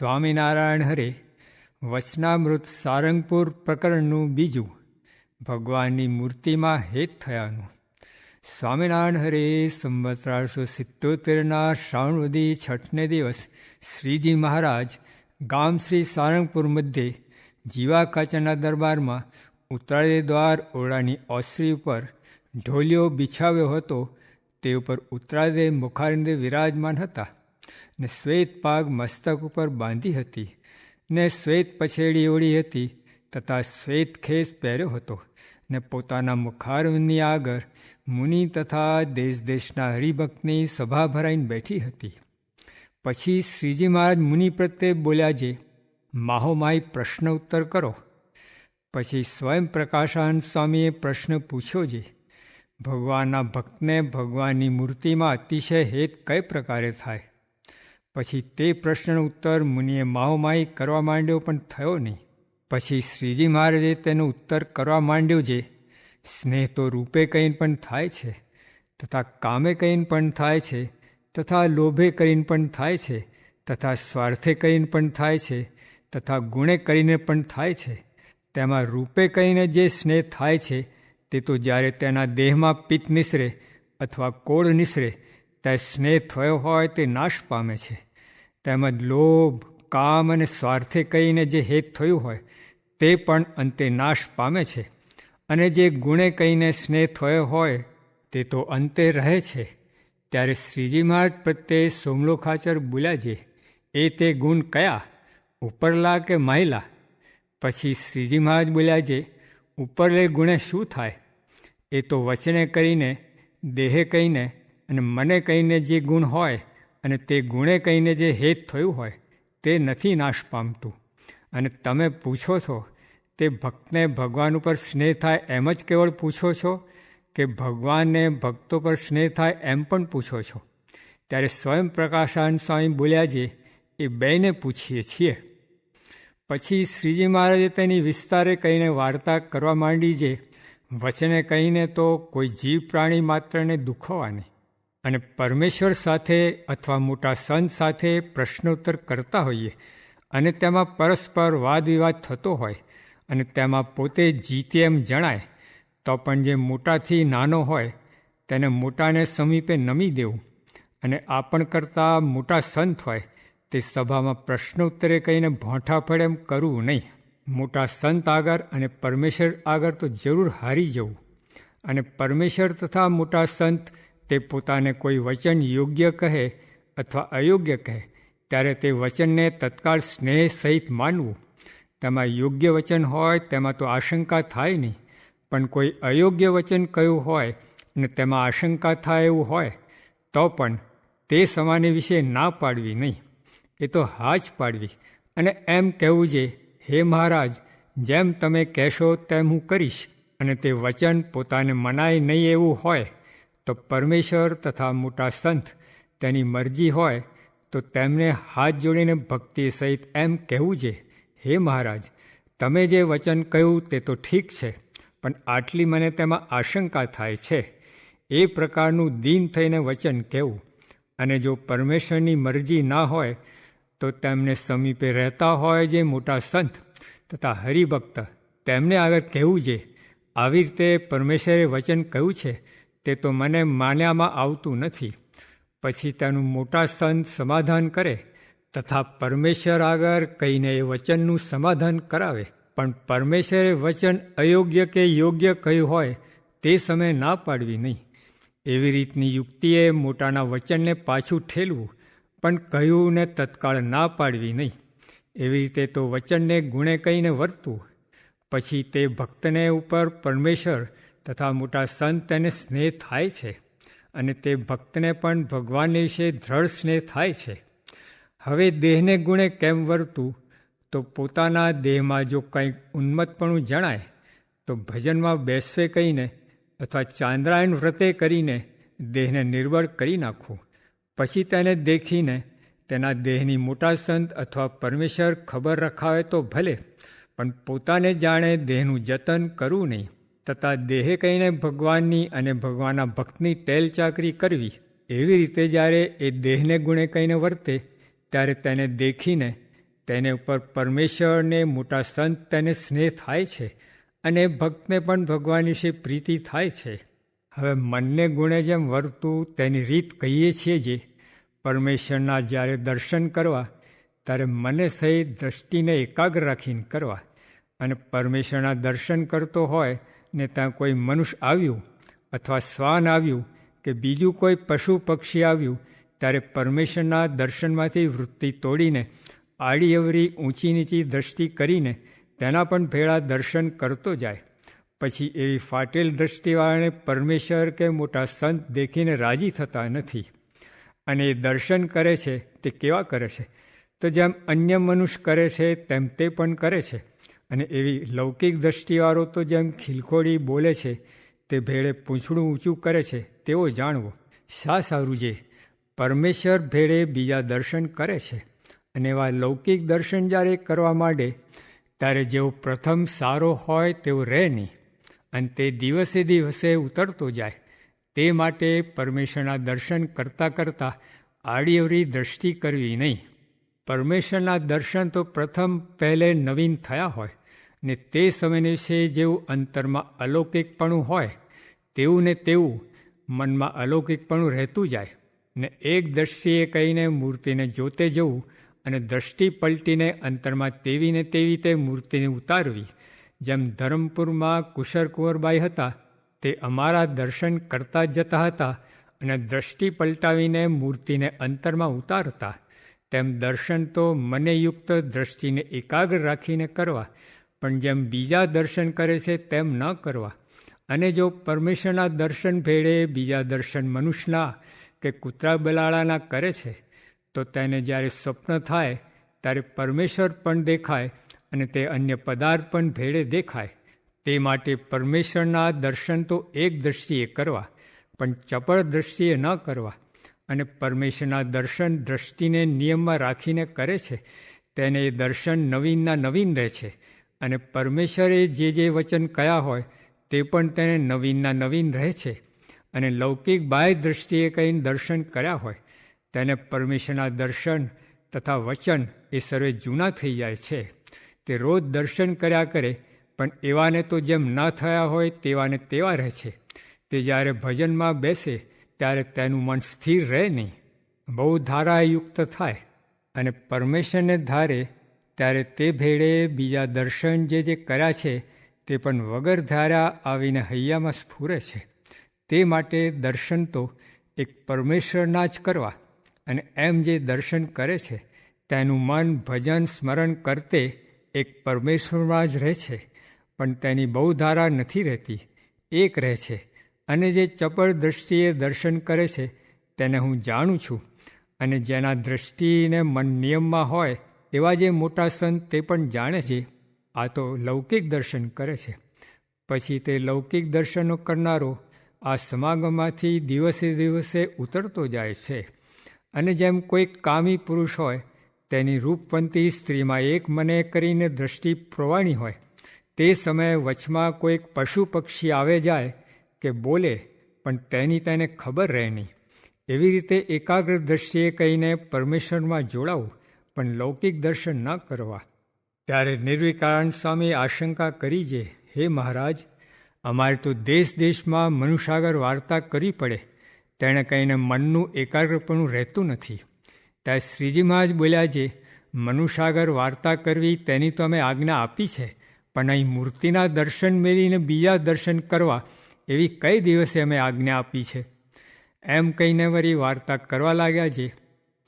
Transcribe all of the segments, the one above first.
સ્વામિનારાયણ હરે. વચનામૃત સારંગપુર પ્રકરણનું બીજું. ભગવાનની મૂર્તિમાં હેત થયાનું. સ્વામિનારાયણ હરે. સંવત 1877 શ્રાવણવદી છઠને દિવસ શ્રીજી મહારાજ ગામ શ્રી સારંગપુર મધ્યે જીવાકાચાના દરબારમાં ઉત્તરાયણ દ્વાર ઓરડાની ઓસરી ઉપર ઢોલિયો બિછાવ્યો હતો. તે ઉપર ઉત્તરાયણ મુખારવિંદે વિરાજમાન હતા ને શ્વેત પાગ મસ્તક ઉપર બાંધી હતી ને શ્વેત પછેડી ઓળી હતી તથા શ્વેત ખેસ પહેર્યો હતો ને પોતાના મુખારવિંદની આગળ મુનિ તથા દેશ દેશના હરિભક્તની સભા ભરાઈને બેઠી હતી. પછી શ્રીજી મહારાજ મુનિ પ્રત્યે બોલ્યા, જે માહોમાઈ પ્રશ્ન ઉત્તર કરો. પછી સ્વયં પ્રકાશાનંદ સ્વામીએ પ્રશ્ન પૂછ્યો, જે ભગવાનના ભક્તને ભગવાનની મૂર્તિમાં અતિશય હેત કઈ પ્રકારે થાય. પછી તે પ્રશ્નનો ઉત્તર મુનિએ માહોમાઈ કરવા માંડ્યો, પણ થયો નહીં. પછી શ્રીજી મહારાજે તેનો ઉત્તર કરવા માંડ્યો, જે સ્નેહ તો રૂપે કહીને પણ થાય છે, તથા કામે કહીને પણ થાય છે, તથા લોભે કરીને પણ થાય છે, તથા સ્વાર્થે કરીને પણ થાય છે, તથા ગુણે કરીને પણ થાય છે. તેમાં રૂપે કહીને જે સ્નેહ થાય છે તે તો જ્યારે તેના દેહમાં પિત્ત નિસરે અથવા કોળ નિસરે ત્યારે સ્નેહ થયો હોય તે નાશ પામે છે. તેમજ લોભ, કામ અને સ્વાર્થે કહીને જે હેત થયું હોય તે પણ અંતે નાશ પામે છે. અને જે ગુણે કહીને સ્નેહ થયો હોય તે તો અંતે રહે છે. ત્યારે શ્રીજી મહારાજ પ્રત્યે સોમલોખાચર બોલ્યા, જે એ તે ગુણ કયા, ઉપરલા કે માયલા? પછી શ્રીજી મહારાજ બોલ્યા, જે ઉપરલે ગુણે શું થાય? એ તો વચને કરીને, દેહે કહીને અને મને કહીને જે ગુણ હોય અને તે ગુણે કહીને જે હેત થયું હોય તે નથી નાશ પામતું. અને તમે પૂછો છો તે ભક્તને ભગવાન ઉપર સ્નેહ થાય એમ જ કેવળ પૂછો છો કે ભગવાનને ભક્તો પર સ્નેહ થાય એમ પણ પૂછો છો? ત્યારે સ્વયં પ્રકાશાનંદ સ્વામી બોલ્યા, જે એ બેને પૂછીએ છીએ. પછી શ્રીજી મહારાજે તેની વિસ્તારે કહીને વાર્તા કરવા માંડી, જે વચને કહીને તો કોઈ જીવ પ્રાણી માત્રને દુખવાની અને પરમેશ્વર સાથે અથવા મોટા સંત સાથે પ્રશ્નોત્તર કરતા હોઈએ અને તેમાં પરસ્પર વાદ વિવાદ થતો હોય અને તેમાં પોતે જીતે એમ જણાય તો પણ જે મોટાથી નાનો હોય તેને મોટાને સમીપે નમી દેવું. અને આપણ કરતાં મોટા સંત હોય તે સભામાં પ્રશ્નોત્તરે કહીને ભોંઠા પડે એમ કરવું નહીં. મોટા સંત આગળ અને પરમેશ્વર આગળ તો જરૂર હારી જવું. અને પરમેશ્વર તથા મોટા સંત તે પોતાને કોઈ વચન યોગ્ય કહે અથવા અયોગ્ય કહે ત્યારે તે વચનને તત્કાળ સ્નેહ સહિત માનવું. તેમાં યોગ્ય વચન હોય તેમાં તો આશંકા થાય નહીં, પણ કોઈ અયોગ્ય વચન કહ્યું હોય અને તેમાં આશંકા થાય એવું હોય તો પણ તે સમાને વિશે ના પાડવી નહીં, એ તો હા જ પાડવી અને એમ કહેવું, જે હે મહારાજ, જેમ તમે કહેશો તેમ હું કરીશ. અને તે વચન પોતાને મનાય નહીં એવું હોય તો પરમેશ્વર તથા મોટા સંત તેની મરજી હોય તો તેમને હાથ જોડીને ભક્તિ સહિત એમ કહેવું, જે હે મહારાજ, તમે જે વચન કહ્યું તે તો ઠીક છે, પણ આટલી મને તેમાં આશંકા થાય છે. એ પ્રકારનું દીન થઈને વચન કહેવું. અને જો પરમેશ્વરની મરજી ના હોય તો તેમને સમીપે રહેતા હોય જે મોટા સંત તથા હરિભક્ત તેમને આગળ કહેવું, જે આવી રીતે પરમેશ્વરે વચન કહ્યું છે તે તો મને માન્યામાં આવતું નથી. પછી તેનું મોટા સંત સમાધાન કરે તથા પરમેશ્વર આગળ કહીને એ વચનનું સમાધાન કરાવે. પણ પરમેશ્વરે વચન અયોગ્ય કે યોગ્ય કહ્યું હોય તે સમયે ના પાડવી નહીં. એવી રીતની યુક્તિએ મોટાના વચનને પાછું ઠેલવું, પણ કહ્યું ને તત્કાળ ના પાડવી નહીં. એવી રીતે તો વચનને ગુણે કહીને વર્તવું. પછી તે ભક્તને ઉપર પરમેશ્વર તથા મોટા સંત તેને સ્નેહ થાય છે અને તે ભક્તને પણ ભગવાનને વિશે દ્રઢ સ્નેહ થાય છે. હવે દેહને ગુણે કેમ વર્તવું? તો પોતાના દેહમાં જો કંઈક ઉન્મત્તપણું જણાય તો ભજનમાં બેસવે કહીને અથવા ચાંદ્રાયણ વ્રતે કરીને દેહને નિર્બળ કરી નાખવું. પછી તેને દેખીને તેના દેહની મોટા સંત અથવા પરમેશ્વર ખબર રખાવે તો ભલે, પણ પોતાને જાણે દેહનું જતન કરવું નહીં. તથા દેહે કહીને ભગવાનની અને ભગવાનના ભક્તની ટેલ ચાકરી કરવી. એવી રીતે જ્યારે એ દેહને ગુણે કહીને વર્તે ત્યારે તેને દેખીને તેને ઉપર પરમેશ્વરને મોટા સંત તેને સ્નેહ થાય છે અને ભક્તને પણ ભગવાન વિશે પ્રીતિ થાય છે. હવે મનને ગુણે જેમ વર્તું તેની રીત કહીએ છીએ. જે પરમેશ્વરના જ્યારે દર્શન કરવા ત્યારે મને સહિત દ્રષ્ટિને એકાગ્ર રાખીને કરવા. અને પરમેશ્વરના દર્શન કરતો હોય ને ત્યાં કોઈ મનુષ્ય આવ્યું અથવા શ્વાન આવ્યું કે બીજું કોઈ પશુ પક્ષી આવ્યું ત્યારે પરમેશ્વરના દર્શનમાંથી વૃત્તિ તોડીને આડી અવરી ઊંચી નીચી દ્રષ્ટિ કરીને તેના પણ ભેળા દર્શન કરતો જાય. પછી એવી ફાટેલ દ્રષ્ટિવાળાને પરમેશ્વર કે મોટા સંત દેખીને રાજી થતા નથી. અને એ દર્શન કરે છે તે કેવા કરે છે? તો જેમ અન્ય મનુષ્ય કરે છે તેમ તે પણ કરે છે. અને એવી લૌકિક દ્રષ્ટિવાળો તો જેમ ખિલખોડી બોલે છે તે ભેળે પૂંછડું ઊંચું કરે છે તેવો જાણવો. શા સારું જે પરમેશ્વર ભેળે બીજા દર્શન કરે છે. અને એવા લૌકિક દર્શન જ્યારે કરવા માંડે ત્યારે જેવો પ્રથમ સારો હોય તેવો રહે નહીં અને તે દિવસે દિવસે ઉતરતો જાય. તે માટે પરમેશ્વરના દર્શન કરતાં કરતાં આડીઅવરી દ્રષ્ટિ કરવી નહીં. પરમેશ્વરના દર્શન તો પ્રથમ પહેલે નવીન થયા હોય ને તે સમયને વિશે જેવું અંતરમાં અલૌકિકપણું હોય તેવું ને તેવું મનમાં અલૌકિકપણું રહેતું જાય. ને એક દ્રષ્ટિએ કહીને મૂર્તિને જોતે જવું અને દ્રષ્ટિ પલટીને અંતરમાં તેવી ને તેવી તે મૂર્તિને ઉતારવી. જેમ ધરમપુરમાં કુશર કુંવરબાઈ હતા તે અમારા દર્શન કરતા જતા હતા અને દ્રષ્ટિ પલટાવીને મૂર્તિને અંતરમાં ઉતારતા, તેમ દર્શન તો મનેયુક્ત દ્રષ્ટિને એકાગ્ર રાખીને કરવા, પણ જેમ બીજા દર્શન કરે છે તેમ ન કરવા. અને જો પરમેશ્વરના દર્શન ભેળે બીજા દર્શન મનુષ્યના કે કૂતરા બલાળાના કરે છે તો તેને જ્યારે સ્વપ્ન થાય ત્યારે પરમેશ્વર પણ દેખાય અને તે અન્ય પદાર્થ પણ ભેળે દેખાય. તે માટે પરમેશ્વરના દર્શન તો એક દ્રષ્ટિએ કરવા, પણ ચપળ દ્રષ્ટિએ ન કરવા. અને પરમેશ્વરના દર્શન દ્રષ્ટિને નિયમમાં રાખીને કરે છે તેને એ દર્શન નવીનના નવીન રહે છે. અને પરમેશ્વરે જે વચન કયા હોય તે પણ તેને નવીનના નવીન રહે છે. અને લૌકિક બાહ્ય દ્રષ્ટિએ કહીને દર્શન કર્યા હોય તેને પરમેશ્વરના દર્શન તથા વચન એ સર્વે જૂના થઈ જાય છે. તે રોજ દર્શન કર્યા કરે પણ એવાને તો જેમ ન થયા હોય તેવાને તેવા રહે છે. તે જ્યારે ભજનમાં બેસે ત્યારે તેનું મન સ્થિર રહે નહીં, બહુ ધારાયુક્ત થાય. અને પરમેશ્વરને ધારે ત્યારે તે ભેળે બીજા દર્શન જે કર્યા છે તે પણ વગર ધાર્યા આવીને હૈયામાં સ્ફુરે છે. તે માટે દર્શન તો એક પરમેશ્વરના જ કરવા. અને એમ જે દર્શન કરે છે તેનું મન ભજન સ્મરણ કરતે એક પરમેશ્વરમાં જ રહે છે, પણ તેની બહુ ધારા નથી રહેતી, એક રહે છે. અને જે ચપળ દ્રષ્ટિએ દર્શન કરે છે તેને હું જાણું છું. અને જેના દ્રષ્ટિને મન નિયમમાં હોય એવા જે મોટા સંત તે પણ જાણે છે. આ તો લૌકિક દર્શન કરે છે. પછી તે લૌકિક દર્શનો કરનારો આ સમાગમમાંથી દિવસે દિવસે ઉતરતો જાય છે. અને જેમ કોઈક કામી પુરુષ હોય તેની રૂપવંતી સ્ત્રીમાં એક મને કરીને દ્રષ્ટિ પ્રવાણી હોય, તે સમયે વચમાં કોઈક પશુ પક્ષી આવે જાય કે બોલે પણ તેની તેને ખબર રહે નહીં. એવી રીતે એકાગ્ર દ્રષ્ટિએ કહીને પરમેશ્વરમાં જોડાવું પણ લૌકિક દર્શન ન કરવા. ત્યારે નિર્વિકારાનંદ સ્વામી આશંકા કરી છે, હે મહારાજ, અમારે તો દેશ દેશમાં મનુસાગર વાર્તા કરવી પડે, તેણે કહીને મનનું એકાગ્રપણું રહેતું નથી. ત્યારે શ્રીજી મહારાજ બોલ્યા છે, મનુસાગર વાર્તા કરવી તેની તો અમે આજ્ઞા આપી છે, પણ અહીં મૂર્તિના દર્શન મેળવીને બીજા દર્શન કરવા એવી કઈ દિવસે અમે આજ્ઞા આપી છે? એમ કહીને વળી વાર્તા કરવા લાગ્યા છે.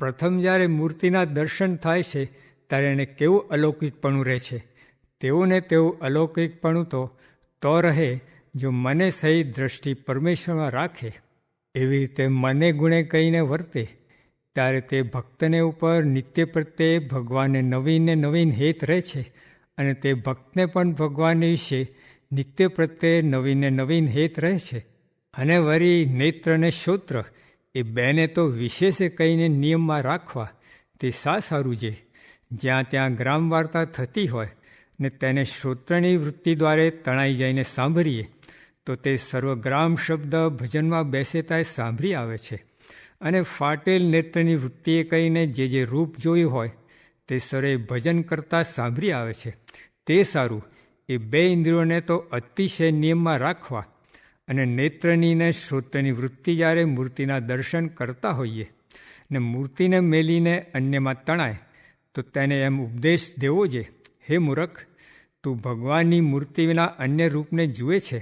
પ્રથમ જ્યારે મૂર્તિના દર્શન થાય છે ત્યારે એને કેવું અલૌકિકપણું રહે છે, તેવું ને તેવું અલૌકિકપણું તો રહે જો મને સહી દ્રષ્ટિ પરમેશ્વરમાં રાખે. એવી રીતે મને ગુણે કહીને વર્તે ત્યારે તે ભક્તને ઉપર નિત્ય પ્રત્યે ભગવાનને નવીન ને નવીન હેત રહે છે. અને તે ભક્તને પણ ભગવાનને વિશે નિત્ય પ્રત્યે નવીન ને નવીન હેત રહે છે. અને વળી નેત્ર અને શ્રોત્ર એ બેને તો વિશેષે કહીને નિયમમાં રાખવા. તે સારું છે. જ્યાં ત્યાં ગ્રામ વાર્તા થતી હોય ને તેને શ્રોત્રની વૃત્તિ દ્વારે તણાઈ જઈને સાંભળીએ તો તે સર્વગ્રામ શબ્દ ભજનમાં બેસેતાય સાંભળી આવે છે. અને ફાટેલ નેત્રની વૃત્તિએ કહીને જે રૂપ જોયું હોય તે સરે ભજન કરતાં સાંભળી આવે છે તે સારું. એ બે ઇન્દ્રિયોને તો અતિશય નિયમમાં રાખવા અને નેત્રની ને શ્રોત્રની વૃત્તિ જ્યારે મૂર્તિના દર્શન કરતા હોઈએ ને મૂર્તિને મેલીને અન્યમાં તણાય તો તેને એમ ઉપદેશ દેવો છે, હે મૂર્ખ, તું ભગવાનની મૂર્તિ વિના અન્ય રૂપને જુએ છે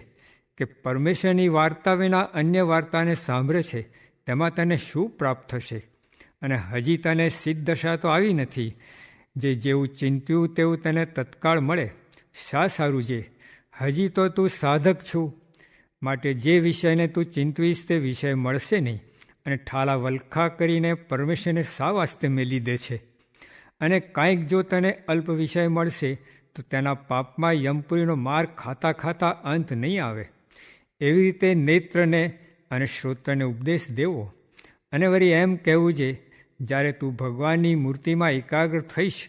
કે પરમેશ્વરની વાર્તા વિના અન્ય વાર્તાને સાંભળે છે, તેમાં તને શું પ્રાપ્ત થશે? અને હજી તને સિદ્ધદશા તો આવી નથી, જે જેવું ચિંત્યું તેવું તને તત્કાળ મળે. શા સારું છે, હજી તો તું સાધક છું, માટે જે વિષયને તું ચિંતવીશ તે વિષય મળશે નહીં. અને ઠાલા વલખા કરીને પરમેશ્વરને શા વાસ્તે મેલી દે છે? અને કાંઈક જો તને અલ્પ વિષય મળશે તો તેના પાપમાં યમપુરીનો માર ખાતા ખાતા અંત નહીં આવે. એવી રીતે નેત્રને અને શ્રોત્રને ઉપદેશ દેવો. અને વળી એમ કહેવું છે, જ્યારે તું ભગવાનની મૂર્તિમાં એકાગ્ર થઈશ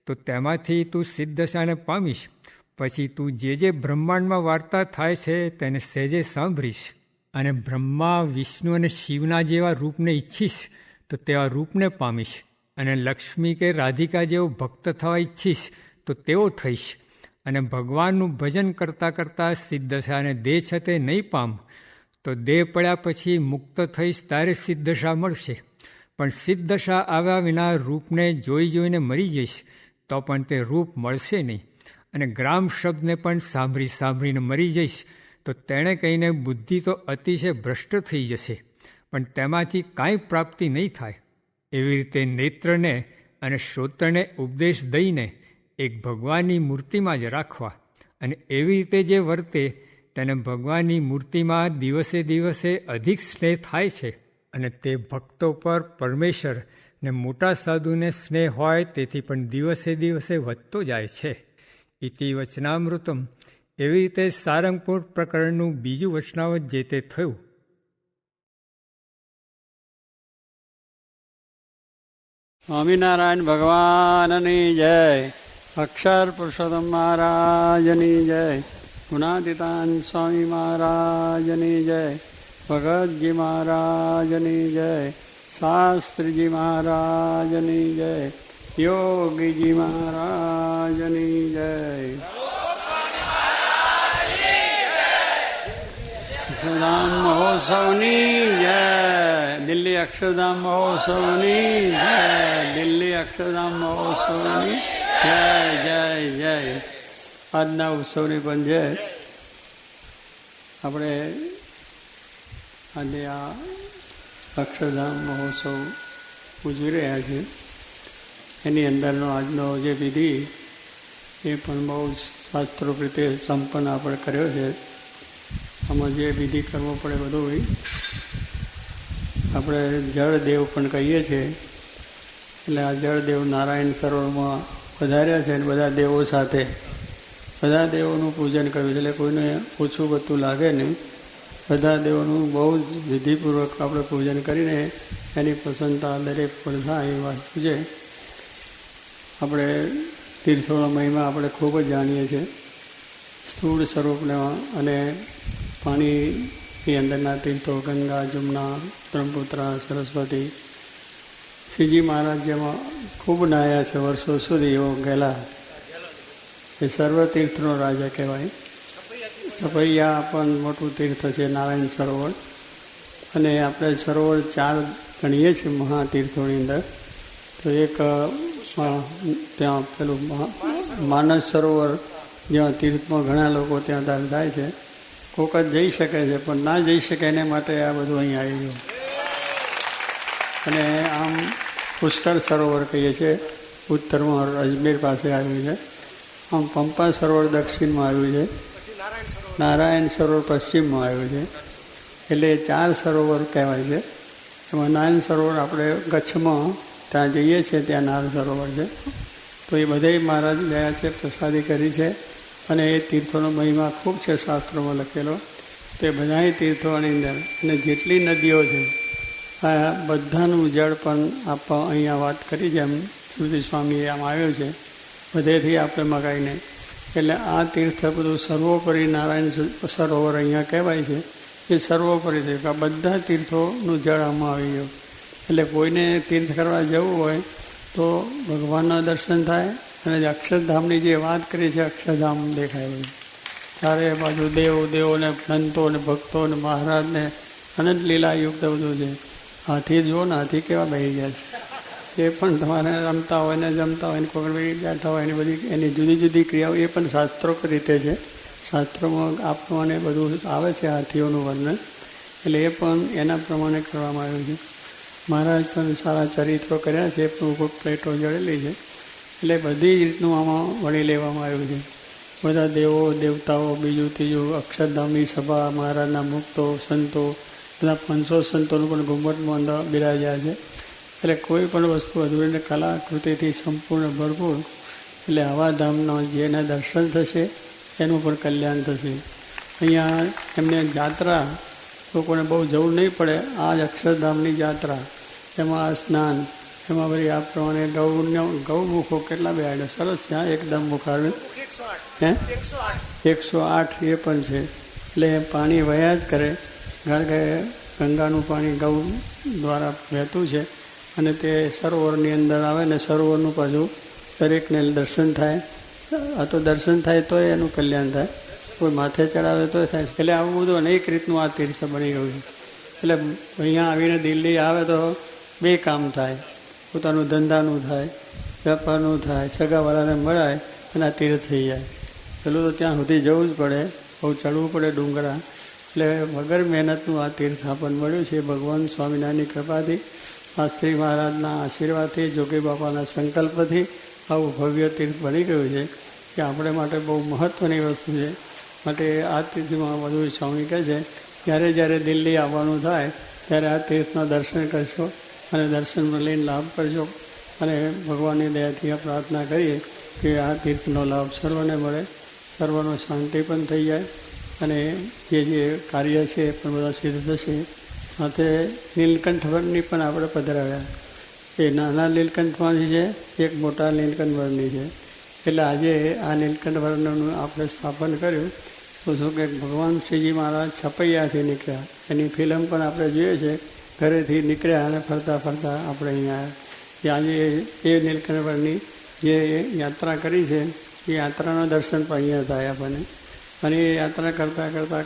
તો તેમાંથી તું સિદ્ધદશાને પામીશ. પછી તું જે જે બ્રહ્માંડમાં વાર્તા થાય છે તેને સહેજે સાંભળીશ. અને બ્રહ્મા, વિષ્ણુ અને શિવના જેવા રૂપને ઈચ્છીશ તો તેવા રૂપને પામીશ. અને લક્ષ્મી કે રાધિકા જેવો ભક્ત થવા ઈચ્છીશ તો તેવો થઈશ. અને ભગવાનનું ભજન કરતાં કરતાં સિદ્ધદશાને દેહ છે તે નહીં પામ તો દેહ પડ્યા પછી મુક્ત થઈશ ત્યારે સિદ્ધદશા મળશે. પણ સિદ્ધદશા આવ્યા વિના રૂપને જોઈ જોઈને મરી જઈશ તો પણ તે રૂપ મળશે નહીં. અને ગ્રામ શબ્દને પણ સાંભળી સાંભળીને મરી જઈશ તો તેણે કહીને બુદ્ધિ તો અતિશય ભ્રષ્ટ થઈ જશે, પણ તેમાંથી કાંઈ પ્રાપ્તિ નહીં થાય. એવી રીતે નેત્રને અને શ્રોત્રને ઉપદેશ દઈને એક ભગવાનની મૂર્તિમાં જ રાખવા. અને એવી રીતે જે વર્તે તેને ભગવાનની મૂર્તિમાં દિવસે દિવસે અધિક સ્નેહ થાય છે. અને તે ભક્તો પર પરમેશ્વર ને મોટા સાધુને સ્નેહ હોય તેથી પણ દિવસે દિવસે વધતો જાય છે. ઇતિ વચનામૃતમ. એવી રીતે સારંગપુર પ્રકરણનું બીજું વચનાવત જે તે થયું. સ્વામિનારાયણ ભગવાનની જય. અક્ષર પુરુષોત્તમ મહારાજની જય. ગુણાતીતાન સ્વામી મહારાજની જય. ભગતજી મહારાજની જય. શાસ્ત્રીજી મહારાજની જય. યોગીજી મહારાજની જય. અક્ષરધામ મહોત્સવની જય. દિલ્હી અક્ષરધામ મહોત્સવની જય. દિલ્હી અક્ષરધામ મહોત્સવની જય જય જય. આજના ઉત્સવની પણ જય. આપણે આજે આ અક્ષરધામ મહોત્સવ ઉજવી રહ્યા છીએ. એની અંદરનો આજનો જે વિધિ એ પણ બહુ શાસ્ત્રો રીતે સંપન્ન આપણે કર્યો છે. આમાં જે વિધિ કરવો પડે બધું આપણે જળદેવ પણ કહીએ છીએ. એટલે આ જળદેવ નારાયણ સરોવરમાં વધાર્યા છે અને બધા દેવો સાથે બધા દેવોનું પૂજન કર્યું છે. એટલે કોઈને ઓછું બધું લાગે નહીં. બધા દેવોનું બહુ જ વિધિપૂર્વક આપણે પૂજન કરીને એની પ્રસન્નતા દરેક પણ થાય એ વસ્તુ છે. આપણે તીર્થોનો મહિમા આપણે ખૂબ જ જાણીએ છીએ. સ્થૂળ સ્વરૂપને અને પાણીની અંદરના તીર્થો ગંગા, જમુના, બ્રહ્મપુત્રા, સરસ્વતી. શ્રીજી મહારાજ જેમાં ખૂબ નાહ્યા છે વર્ષો સુધી એવો ગયેલા. એ સર્વ તીર્થનો રાજા કહેવાય. છપૈયા પણ મોટું તીર્થ છે, નારાયણ સરોવર. અને આપણે સરોવર 4 ગણીએ છીએ મહાતીર્થોની અંદર. તો એક ત્યાં પેલું માનસ સરોવર, જ્યાં તીર્થમાં ઘણા લોકો ત્યાં દાન થાય છે. કોક જ જઈ શકે છે, પણ ના જઈ શકે એને માટે આ બધું અહીં આવી ગયું. અને આમ પુષ્કર સરોવર કહીએ છીએ, ઉત્તરમાં અજમેર પાસે આવ્યું છે. આમ પંપા સરોવર દક્ષિણમાં આવ્યું છે. નારાયણ સરોવર પશ્ચિમમાં આવ્યું છે. એટલે 4 સરોવર કહેવાય છે. એમાં નારાયણ સરોવર આપણે કચ્છમાં ત્યાં જઈએ છીએ, ત્યાં નારાયણ સરોવર છે. તો એ બધે મહારાજ ગયા છે, પ્રસાદી કરી છે. અને એ તીર્થોનો મહિમા ખૂબ છે શાસ્ત્રોમાં લખેલો. તે બધાય તીર્થોની અંદર અને જેટલી નદીઓ છે આ બધાનું જળ પણ આપવા અહીંયા વાત કરી છે. એમ શ્રુતિ સ્વામીએ આમ આવ્યો છે બધેથી આપણે મગાવીને. એટલે આ તીર્થ બધું સર્વોપરી નારાયણ સરોવર અહીંયા કહેવાય છે. એ સર્વોપરી થયું કે આ બધા તીર્થોનું જળ આમાં આવી ગયું. એટલે કોઈને તીર્થ કરવા જવું હોય તો ભગવાનના દર્શન થાય અને જે અક્ષરધામની જે વાત કરી છે અક્ષરધામ દેખાય બધું. ચારે બાજુ દેવોને સંતો ને ભક્તો ને મહારાજને અનંત લીલાયુક્ત બધું છે. હાથી જુઓ ને, હાથી કેવા બેસી ગયા છે. એ પણ તમારે રમતા હોય ને જમતા હોય ને કોઈ બેઠા હોય ને બધી એની જુદી જુદી ક્રિયાઓ એ પણ શાસ્ત્રોક્ત રીતે છે. શાસ્ત્રોમાં આ પ્રમાણે બધું આવે છે હાથીઓનું વર્ણન, એટલે એ પણ એના પ્રમાણે કરવામાં આવ્યું છે. મહારાજ પણ સારા ચરિત્રો કર્યા છે, પણ કોઈ પ્લેટો જડેલી છે, એટલે બધી જ રીતનું આમાં વળી લેવામાં આવ્યું છે. બધા દેવો દેવતાઓ, બીજું ત્રીજું અક્ષરધામની સભા, મહારાજના મુક્તો સંતો, બધા 500 સંતોનું પણ ઘુમ્મટમાં અંદર બિરાજ્યા છે. એટલે કોઈ પણ વસ્તુ અધૂરીને કલાકૃતિથી સંપૂર્ણ ભરપૂર. એટલે આવા ધામના જેના દર્શન થશે એનું પણ કલ્યાણ થશે. અહીંયા એમને જાત્રા લોકોને બહુ જવું નહીં પડે. આ જ અક્ષરધામની જાત્રા, એમાં સ્નાન, એમાં વળી આ પ્રમાણે ગૌમુખો કેટલા બેહાડ્યા, સરસ છે. એકદમ મુખારવે 108 એ પણ છે. એટલે પાણી વહ્યા જ કરે, કારણ કે ગંગાનું પાણી ગૌ દ્વારા વહેતું છે અને તે સરોવરની અંદર આવે ને સરોવરનું પાછું દરેકને દર્શન થાય. આ તો દર્શન થાય તો એનું કલ્યાણ થાય, કોઈ માથે ચડાવે તો થાય. એટલે આવું બધું અનેક રીતનું આ તીર્થ બની ગયું છે. એટલે અહીંયા આવીને દિલ્હી આવે તો 2 કામ થાય, પોતાનું ધંધાનું થાય, વેપારનું થાય, સગાવાળાને મળાય અને આ તીર્થ થઈ જાય. પેલું તો ત્યાં સુધી જવું જ પડે, બહુ ચડવું પડે ડુંગરા. એટલે વગર મહેનતનું આ તીર્થ આપણને મળ્યું છે ભગવાન સ્વામિનારાયણની કૃપાથી, શાસ્ત્રી મહારાજના આશીર્વાદથી, જોગી બાપાના સંકલ્પથી આવું ભવ્ય તીર્થ બની ગયું છે કે આપણે માટે બહુ મહત્ત્વની વસ્તુ છે. માટે આ તીર્થમાં બધું સ્વામી કહે છે જ્યારે દિલ્હી આવવાનું થાય ત્યારે આ તીર્થના દર્શન કરશો અને દર્શનમાં લઈને લાભ કરશો. અને ભગવાનની દયાથી આ પ્રાર્થના કરીએ કે આ તીર્થનો લાભ સર્વને મળે, સર્વનો શાંતિ પણ થઈ જાય અને જે કાર્ય છે એ પણ બધા સિદ્ધ થશે. સાથે નીલકંઠવરની પણ આપણે પધરાવ્યા. એ નાના નીલકંઠવાની છે, એક મોટા નીલકંઠવરની છે. એટલે આજે આ નીલકંઠવર્ણનું આપણે સ્થાપન કર્યું તો શું કે ભગવાન શ્રીજી મહારાજ છપૈયાથી નીકળ્યા, એની ફિલ્મ પણ આપણે જોઈએ છે. ઘરેથી નીકળ્યા અને ફરતા ફરતા આપણે અહીંયા આવ્યા. આજે એ નીલકંઠવરની જે યાત્રા કરી છે એ યાત્રાના દર્શન પણ અહીંયા થાય આપણને. અને એ યાત્રા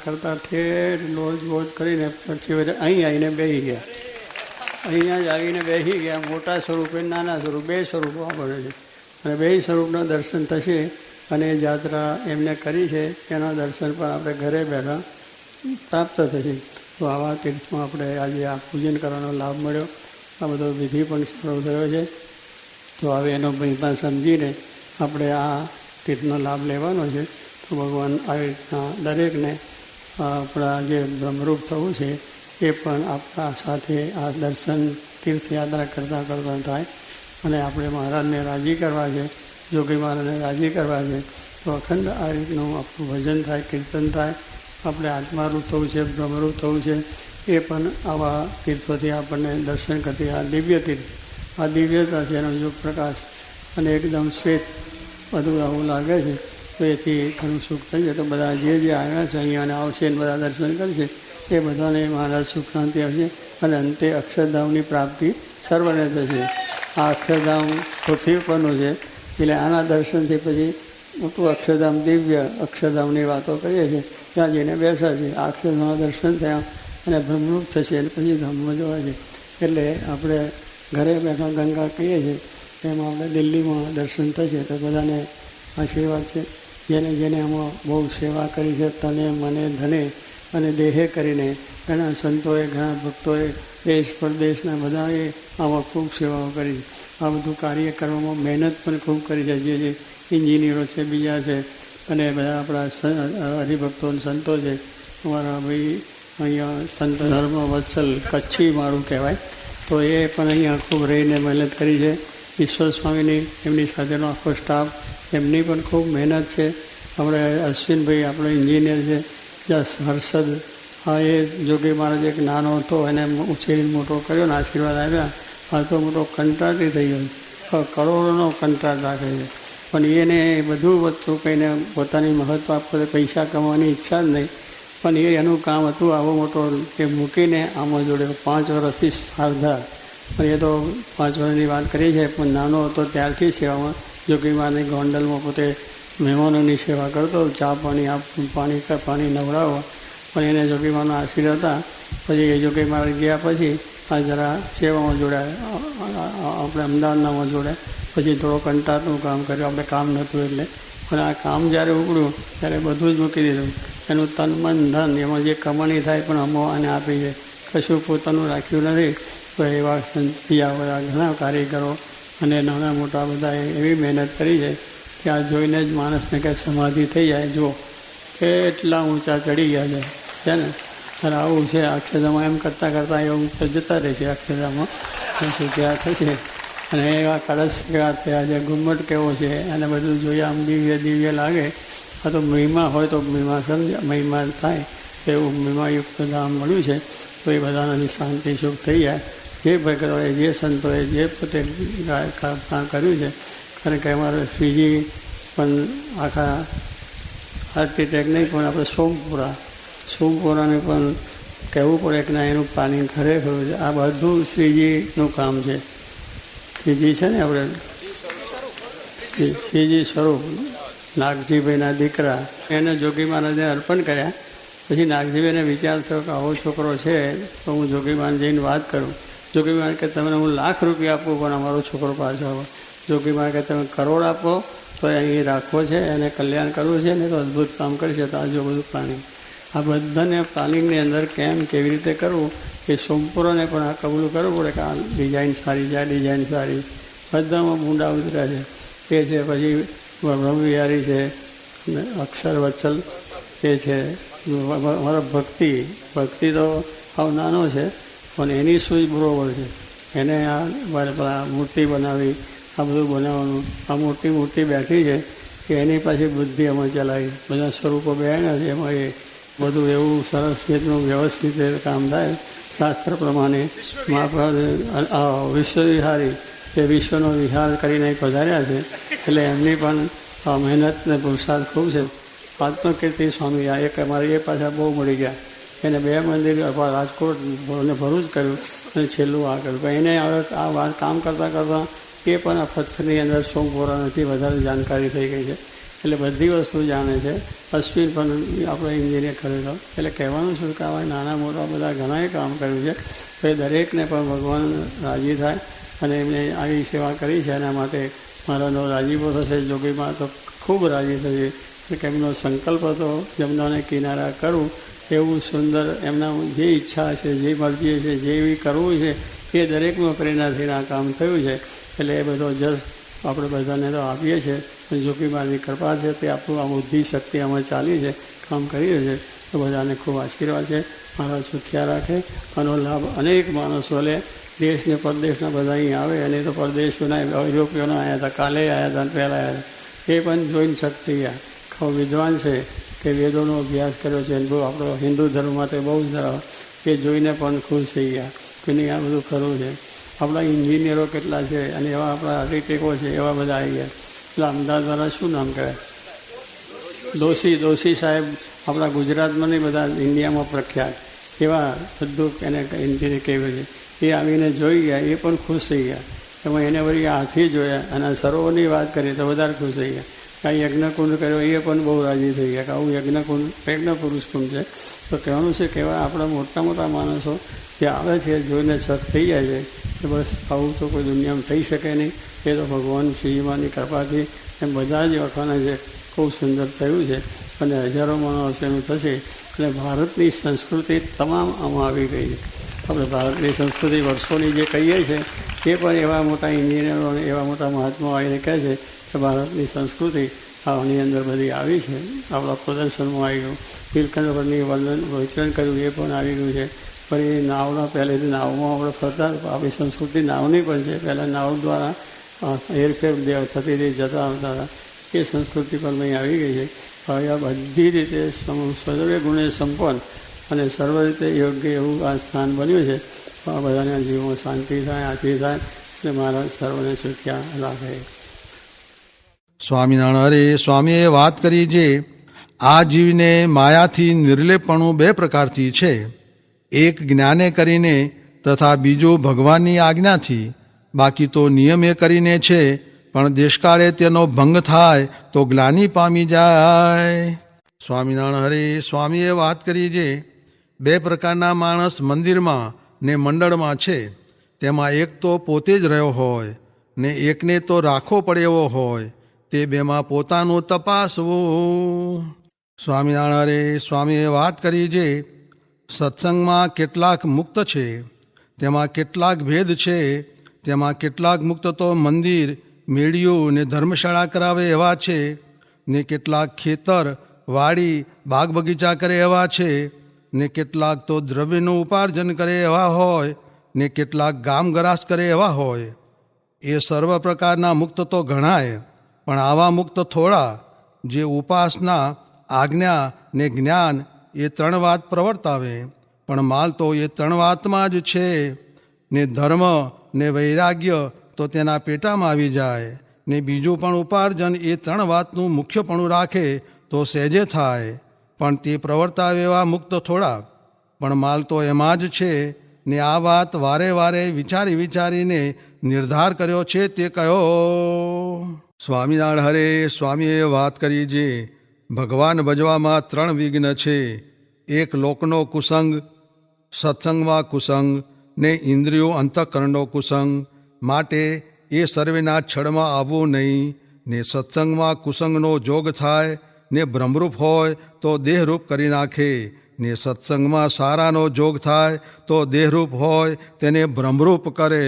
કરતાં ઠેર લોજ કરીને પછી અહીં આવીને બેસી ગયા. અહીંયા જ આવીને બેસી ગયા. મોટા સ્વરૂપે નાના સ્વરૂપ 2 સ્વરૂપો આપણે છે અને 2 સ્વરૂપના દર્શન થશે. અને એ યાત્રા એમને કરી છે એના દર્શન પણ આપણે ઘરે બેઠા પ્રાપ્ત થશે. તો આવા તીર્થમાં આપણે આજે આ પૂજન કરવાનો લાભ મળ્યો. આ બધો વિધિ પણ શરૂ થયો છે. તો હવે એનો મહિમા સમજીને આપણે આ તીર્થનો લાભ લેવાનો છે. તો ભગવાન આવી રીતના દરેકને આપણા જે બ્રહ્મરૂપ થવું છે એ પણ આપણા સાથે આ દર્શન તીર્થયાત્રા કરતાં થાય. અને આપણે મહારાજને રાજી કરવા છે, જોગી મહારાજને રાજી કરવા છે. તો અખંડ આ રીતનું આપણું ભજન થાય, કીર્તન થાય. આપણે આત્મારૂપ થવું છે, બ્રહ્મરૂપ થવું છે, એ પણ આવા તીર્થોથી આપણને દર્શન કરતી આ દિવ્ય તીર્થ, આ દિવ્યતા છે, એનો યુગ પ્રકાશ અને એકદમ શ્વેત બધું આવું લાગે છે. તો એથી ઘણું સુખ થઈ જાય. તો બધા જે આવ્યા છે અહીંયા અને આવશે ને બધા દર્શન કરશે એ બધાને મહારાજ સુખ શાંતિ આવશે અને અંતે અક્ષરધામની પ્રાપ્તિ સર્વને થશે. આ અક્ષરધામ પૃથ્વી પરનું છે, એટલે આના દર્શનથી પછી મોટું અક્ષરધામ, દિવ્ય અક્ષરધામની વાતો કરીએ છીએ, ત્યાં જઈને બેસા છે. આ અક્ષરધામના દર્શન થયા અને બ્રહ્મરૂપ થશે અને પછી ધામમાં જવા છે. એટલે આપણે ઘરે બેઠા ગંગા કહીએ છીએ એમાં આપણે દિલ્હીમાં દર્શન થશે. તો બધાને આશીર્વાદ છે. જેને આમાં બહુ સેવા કરી છે, તને મને ધને અને દેહે કરીને ઘણા સંતોએ, ઘણા ભક્તોએ, દેશ પરદેશના બધાએ આમાં ખૂબ સેવાઓ કરી. આ બધું કાર્ય કરવામાં મહેનત પણ ખૂબ કરી છે. જે એન્જિનિયરો છે, બીજા છે, અને બધા આપણા હરિભક્તો અને સંતો છે. અમારા ભાઈ અહીંયા સંત ધર્મ વત્સલ કચ્છી મારું કહેવાય, તો એ પણ અહીંયા ખૂબ રહીને મહેનત કરી છે. ઈશ્વર સ્વામીની એમની સાથેનો આખો સ્ટાફ, એમની પણ ખૂબ મહેનત છે. આપણે અશ્વિનભાઈ આપણો એન્જિનિયર છે, હર્ષદ, હા એ જોગી મહારાજ એક નાનો હતો એને ઉછેરીને મોટો કર્યો ને આશીર્વાદ આવ્યા. હાલ તો મોટો કંટ્રાટી થઈ ગયો, કરોડોનો કંટ્રાટ રાખે છે. પણ એને બધું વસ્તુ કહીને પોતાની મહત્ત્વ આપે, પૈસા કમાવાની ઈચ્છા જ નહીં. પણ એનું કામ હતું આવો મોટો એ મૂકીને આમાં જોડે 5 વર્ષથી સ્પર્ધા પણ એ તો 5 વર્ષની વાત કરી છે, પણ નાનો હતો ત્યારથી સેવામાં જોગીમાની ગોંડલમાં પોતે મહેમાનોની સેવા કરતો, ચા પાણી પાણી નવડાવવા. પણ એને જોગીમાના આશીર્વાદ હતા. પછી એ જોગીમા ગયા પછી આ જરા સેવામાં જોડાયા, આપણે અમદાવાદનામાં જોડાયા. પછી થોડો કંટાળનું કામ કર્યું, આપણે કામ નહોતું એટલે. પણ આ કામ જ્યારે ઉકળ્યું ત્યારે બધું જ મૂકી દીધું. એનું તન મન ધન એમાં જે કમાણી થાય પણ અમો આને આપી છે, કશું પોતાનું રાખ્યું નથી. તો એવા બીજા બધા ઘણા કારીગરો અને નાના મોટા બધા એવી મહેનત કરી છે કે આ જોઈને જ માણસને કંઈ સમાધિ થઈ જાય. જો કેટલા ઊંચા ચડી ગયા છે ને. અને આવું છે અક્ષરધામમાં. એમ કરતાં કરતાં એવું જતા રહેશે અક્ષરધામમાં, શું ત્યાં થશે. અને એવા કળશ કેવા થયા છે, ઘુમ્મટ કેવો છે, અને બધું જોઈએ આમ દિવ્ય લાગે. આ તો મહિમા હોય તો મહિમા થાય એવું મહિમાયુક્ત ધામ મળ્યું છે. તો એ બધાને શાંતિ સુખ થઈ જાય. જે ભક્તોએ, જે સંતોએ, જે પોતે કામ કર્યું છે. કારણ કે અમારે શ્રીજી પણ આખા આર્કિટેક્ટ નહીં, પણ આપણે સોમપુરાને પણ કહેવું પડે કે ના, એનું પ્લાનિંગ ખરેખર છે. આ બધું શ્રીજીનું કામ છે. શ્રીજી છે ને આપણે શ્રીજી સ્વરૂપ નાગજીભાઈના દીકરા, એને જોગી મહારાજને અર્પણ કર્યા. પછી નાગજીભાઈને વિચાર થયો કે આવો છોકરો છે તો હું જોગી મહારાજ જઈને વાત કરું. જોગી મહારાજ કે તમને હું લાખ રૂપિયા આપું પણ અમારો છોકરો પાછો આવો. જોગી મહારાજ કે તમે કરોડ આપો તો અહીં રાખવો છે, એને કલ્યાણ કરવું છે ને તો અદ્ભુત કામ કરશે. તો આ જો બધું પ્લાનિંગ, આ બધાને પ્લાનિંગની અંદર કેવી રીતે કરવું એ સોમપુરોને પણ આ કબૂલ કરવું પડે કે આ ડિઝાઇન સારી છે, આ ડિઝાઇન સારી. બધામાં મૂંડા ઉતર્યા છે. એ છે પછી બ્રહ્મવિહારી છે, અક્ષર વત્સલ એ છે. મારા ભક્તિ તો આવ નાનો છે પણ એની સૂઝ બરોબર છે. એને આ મૂર્તિ બનાવી, આ બધું બનાવવાનું, આ મોટી મૂર્તિ બેઠી છે કે એની પાછી બુદ્ધિ અમે ચલાવી. બધા સ્વરૂપો બેઠા છે, એમાં એ બધું એવું સરસ રીતનું વ્યવસ્થિત કામ થાય શાસ્ત્ર પ્રમાણે. વિશ્વવિહારી એ વિશ્વનો વિહાર કરીને પધાર્યા છે. એટલે એમની પણ મહેનત ને પુરુષાર્થ ખૂબ છે. આત્મકીર્તિ સ્વામી આ એક અમારે એ પાછા બહુ મળી ગયા. એને 2 મંદિર રાજકોટ અને ભરૂચ કર્યું અને છેલ્લું આ કર્યું. પણ એને હવે આ વાત કામ કરતાં એ પણ આ પથ્થરની અંદર સોમપુરાણથી વધારે જાણકારી થઈ ગઈ છે. એટલે બધી વસ્તુ જાણે છે. અશ્વિન પણ આપણે એન્જિનિયર કરેલો. એટલે કહેવાનું શું કે આવા નાના મોટા બધા ઘણાએ કામ કર્યું છે. તો એ દરેકને પણ ભગવાન રાજી થાય અને એમને આવી સેવા કરી છે. એના માટે મારાનો રાજીપો થશે. જોગીમાં તો ખૂબ રાજી થશે કે એમનો સંકલ્પ હતો જમનાને કિનારા કરવું. એવું સુંદર એમના જે ઈચ્છા છે, જે મરજી છે, જે એવી કરવું છે એ દરેકમાં પ્રેરણાથી આ કામ થયું છે. એટલે એ બધો જસ આપણે બધાને તો આપીએ છીએ. જોગીમાની કૃપા છે તે આપણું આ બુદ્ધિ શક્તિ આમાં ચાલી છે, કામ કરીએ છીએ. તો બધાને ખૂબ આશીર્વાદ છે. મારા સુખ્યા રાખે. આનો લાભ અનેક માણસો લે. દેશ ને પરદેશના બધા અહીં આવે. અને તો પરદેશોના યુરોપીઓના આવ્યા હતા, કાલે આવ્યા હતા, પહેલાં આવ્યા હતા. એ પણ જોઈને શક થઈ ગયા. ખાવ વિદ્વાન છે કે વેદોનો અભ્યાસ કર્યો છે, બહુ આપણો હિન્દુ ધર્મ માટે બહુ જ ધરાવ. એ જોઈને પણ ખુશ થઈ ગયા કે નહીં, આ બધું ખરું છે. આપણા એન્જિનિયરો કેટલા છે અને એવા આપણા આર્કિટેક્ટો છે, એવા બધા આવી ગયા. એટલે અમદાવાદવાળા શું નામ કહેવાય, દોશી સાહેબ આપણા ગુજરાતમાં નહીં, બધા ઇન્ડિયામાં પ્રખ્યાત. એવા બધું એને એન્જિનિયર કહેવાય છે. એ આવીને જોઈ ગયા, એ પણ ખુશ થઈ ગયા. એમાં એને વળી હાથી જોયા અને સરોવરની વાત કરીએ તો વધારે ખુશ થઈ ગયા. કાંઈ યજ્ઞકુંડ કર્યો એ પણ બહુ રાજી થઈ ગયા કે આવું યજ્ઞ પુરુષ કુંડ છે. તો કહેવાનું છે કે એવા આપણા મોટા માણસો જે આવે છે જોઈને છક થઈ જાય છે કે બસ આવું તો કોઈ દુનિયામાં થઈ શકે નહીં. એ તો ભગવાન શ્રીમાની કૃપાથી એમ બધા જ વખાણે છે. ખૂબ સુંદર થયું છે અને હજારો માણસો એનું થશે. અને ભારતની સંસ્કૃતિ તમામ આમાં આવી ગઈ છે. આપણે ભારતની સંસ્કૃતિ વર્ષોની જે કહીએ છીએ એ પણ એવા મોટા એન્જિનિયરો અને એવા મોટા મહાત્માઓ આવીને કહે છે કે ભારતની સંસ્કૃતિ આની અંદર બધી આવી છે. આપણા પ્રદર્શનમાં આવી ગયું. નીલકંઠ પરની વિચરણ કર્યું એ પણ આવી ગયું છે. ફરી નાવના પહેલેથી નાવમાં આપણે ફરતા આપણી સંસ્કૃતિ નાવની પણ છે. પહેલાં નાવ દ્વારા હેરફેર થતી હતી, જતા આવતા હતા. એ સંસ્કૃતિ પણ અહીં આવી ગઈ છે. હવે આ બધી રીતે સર્વે ગુણે સંપન્ન અને સર્વ રીતે યોગ્ય એવું આ સ્થાન બન્યું છે. આ બધાના જીવમાં શાંતિ થાય, આથી થાય અને મારા સર્વને સુખ્યા રાખે. સ્વામિનારાયણ. અરે સ્વામીએ વાત કરી જે આ જીવને માયાથી નિર્લેપણું 2 પ્રકારથી છે. એક જ્ઞાને કરીને તથા બીજું ભગવાનની આજ્ઞાથી, બાકી તો નિયમે કરીને છે, પણ દેશકાળે તેનો ભંગ થાય તો ગ્લાનિ પામી જાય. સ્વામિનારાયણ હરે સ્વામીએ વાત કરી જે 2 પ્રકારના માણસ મંદિરમાં ને મંડળમાં છે, તેમાં એક તો પોતે જ રહ્યો હોય ને એકને તો રાખવો પડે એવો હોય, તે બેમાં પોતાનું તપાસવું. સ્વામિનારાયણ હરે સ્વામીએ વાત કરી જે સત્સંગમાં કેટલાક મુક્ત છે, તેમાં કેટલાક ભેદ છે. તેમાં કેટલાક મુક્ત તો મંદિર, મેળીયું ને ધર્મશાળા કરાવે એવા છે, ને કેટલાક ખેતર, વાડી, બાગ બગીચા કરે એવા છે, ને કેટલાક તો દ્રવ્યનું ઉપાર્જન કરે એવા હોય, ને કેટલાક ગામ ગરાસ કરે એવા હોય. એ સર્વ પ્રકારના મુક્ત તો ગણાય, પણ આવા મુક્ત થોડા, જે ઉપાસના, આજ્ઞા ને જ્ઞાન એ 3 વાત પ્રવર્તાવે, પણ માલ તો એ 3 વાતમાં જ છે. ને ધર્મ ને વૈરાગ્ય તો તેના પેટામાં આવી જાય, ને બીજું પણ ઉપાર્જન એ 3 વાતનું મુખ્યપણું રાખે તો સહેજે થાય, પણ તે પ્રવર્તાવે એવા મુક્ત થોડા, પણ માલ તો એમાં જ છે. ને આ વાત વારે વારે વિચારી વિચારીને નિર્ધાર કર્યો છે તે કયો. સ્વામિનારાયણ હરે સ્વામીએ વાત કરી જે ભગવાન ભજવામાં 3 વિઘ્ન છે. એક લોકનો કુસંગ, સત્સંગમાં કુસંગ ને ઇન્દ્રિયો અંતઃકરણનો કુસંગ, માટે એ સર્વેના છળમાં આવવું નહીં. ને સત્સંગમાં કુસંગનો જોગ થાય ને ભ્રમરૂપ હોય તો દેહરૂપ કરી નાખે, ને સત્સંગમાં સારાનો જોગ થાય તો દેહરૂપ હોય તેને ભ્રમરૂપ કરે.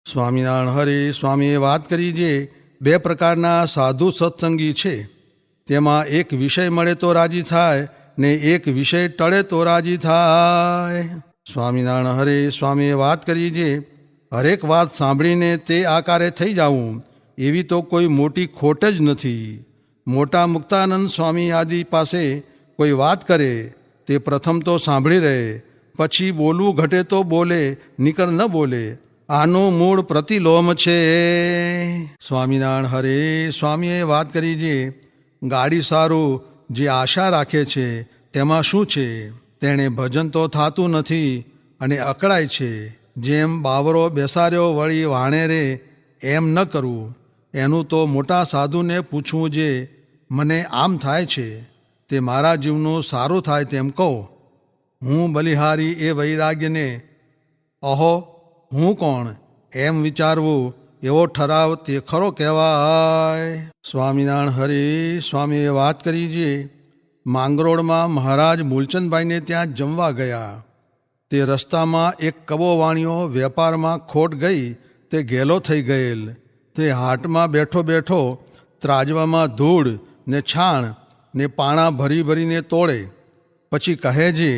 સ્વામિનારાયણ હરે સ્વામીએ વાત કરી જે 2 પ્રકારના સાધુ સત્સંગી છે, તેમાં એક વિષય મળે તો રાજી થાય, ને એક વિષય ટળે તો રાજી થાય. સ્વામિનારાયણ હરે સ્વામીએ વાત કરી જે હરેક વાત સાંભળીને તે આકારે થઈ જવું એવી તો કોઈ મોટી ખોટ જ નથી. મોટા મુક્તાનંદ સ્વામી આદિ પાસે કોઈ વાત કરે તે પ્રથમ તો સાંભળી રહે, પછી બોલવું ઘટે તો બોલે, નીકળ ન બોલે. આનું મૂળ પ્રતિલોમ છે. સ્વામિનારાયણ હરે સ્વામીએ વાત કરી જે ગાડી સારું જે આશા રાખે છે તેમાં શું છે? તેણે ભજન તો થતું નથી અને અકળાય છે. જેમ બાવરો બેસાર્યો વળી વાણે રે એમ ન કરવું. એનું તો મોટા સાધુને પૂછવું જે મને આમ થાય છે, તે મારા જીવનું સારું થાય તેમ કહો. હું બલિહારી એ વૈરાગ્યને અહો હું કોણ એમ વિચારવું એવો ઠરાવ તે ખરો કહેવાય. સ્વામિનારાયણ હરે સ્વામીએ વાત કરી જે માંગરોળમાં મહારાજ મૂલચંદભાઈને ત્યાં જમવા ગયા. તે રસ્તામાં એક કબો વાણિયો વેપારમાં ખોટ ગઈ તે ઘેલો થઈ ગયેલ. તે હાટમાં બેઠો બેઠો ત્રાજવામાં ધૂળ ને છાણ ને પાણા ભરી ભરીને તોડે. પછી કહે જે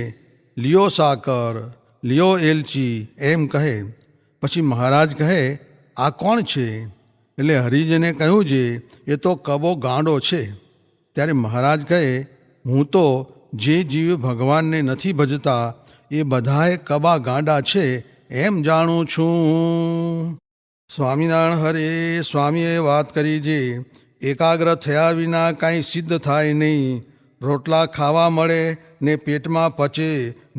લિયો સાકર, લિયો એલચી એમ કહે. પછી મહારાજ કહે આ કોણ છે? એટલે હરિજને કહ્યું જે એ તો કબો ગાંડો છે. ત્યારે મહારાજ કહે હું તો જે જીવ ભગવાનને નથી ભજતા એ બધાએ કબા ગાંડા છે એમ જાણું છું. સ્વામિનારાયણ હરે સ્વામીએ વાત કરી જે એકાગ્ર થયા વિના કાંઈ સિદ્ધ થાય નહીં. રોટલા ખાવા મળે ને પેટમાં પચે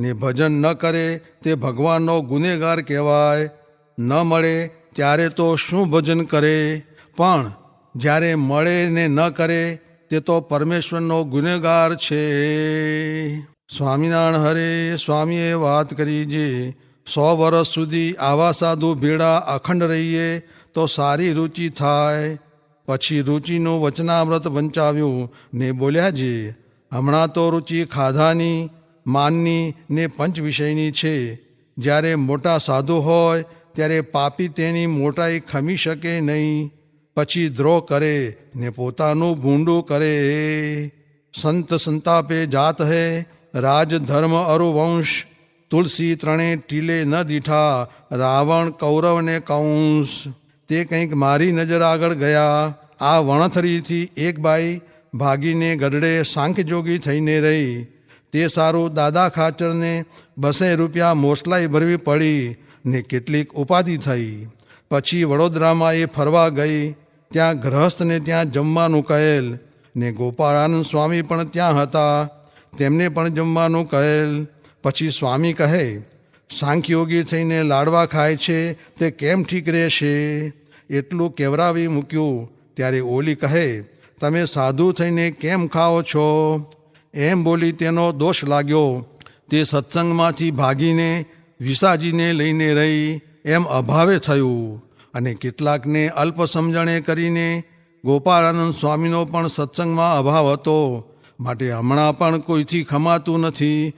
ને ભજન ન કરે તે ભગવાનનો ગુનેગાર કહેવાય. ન મળે ત્યારે તો શું ભજન કરે, પણ જ્યારે મળે ને ન કરે તે તો પરમેશ્વરનો ગુનેગાર છે. સ્વામિનારાયણ હરે સ્વામીએ વાત કરી જે 100 વર્ષ સુધી આવા સાધુ ભેળા અખંડ રહીએ તો સારી રુચિ થાય. પછી રુચિનું વચનામૃત વંચાવ્યું ને બોલ્યા જે હમણાં તો રુચિ ખાધાની, માનની ને પંચ વિષયની છે. જ્યારે મોટા સાધુ હોય ત્યારે પાપી તેની મોટાઈ ખમી શકે નહીં. પછી દ્રોહ કરે ને પોતાનું ભૂંડું કરે. સંત સંતાપે જાત હૈ રાજ ધર્મ અરુવંશ, તુલસી 3 ટીલે ન દીઠા રાવણ કૌરવ ને કંસ. તે કંઈક મારી નજર આગળ ગયા. આ વણથરીથી એક બાઈ ભાગીને ગઢડે સાંખ્યજોગી થઈને રહી. તે સારું દાદા ખાચરને 200 રૂપિયા મોસલાઈ ભરવી પડી ને કેટલીક ઉપાધિ થઈ. પછી વડોદરામાં એ ફરવા ગઈ. ત્યાં ગ્રહસ્થને ત્યાં જમવાનું કહેલ ને ગોપાળાનંદ સ્વામી પણ ત્યાં હતા, તેમને પણ જમવાનું કહેલ. પછી સ્વામી કહે સાંખ્યોગી થઈને લાડવા ખાય છે તે કેમ ઠીક રહેશે? એટલું કેવરાવી મૂક્યું. ત્યારે ઓલી કહે, તમે સાધુ થઈને કેમ ખાઓ છો? એમ બોલી તેનો દોષ લાગ્યો. તે સત્સંગમાંથી ભાગીને વિસાજીને લઈને રહી, એમ અભાવે થયું. અને કેટલાકને અલ્પ સમજણે કરીને ગોપાળાનંદ સ્વામીનો પણ સત્સંગમાં અભાવ હતો, માટે હમણાં પણ કોઈથી ખમાતું નથી.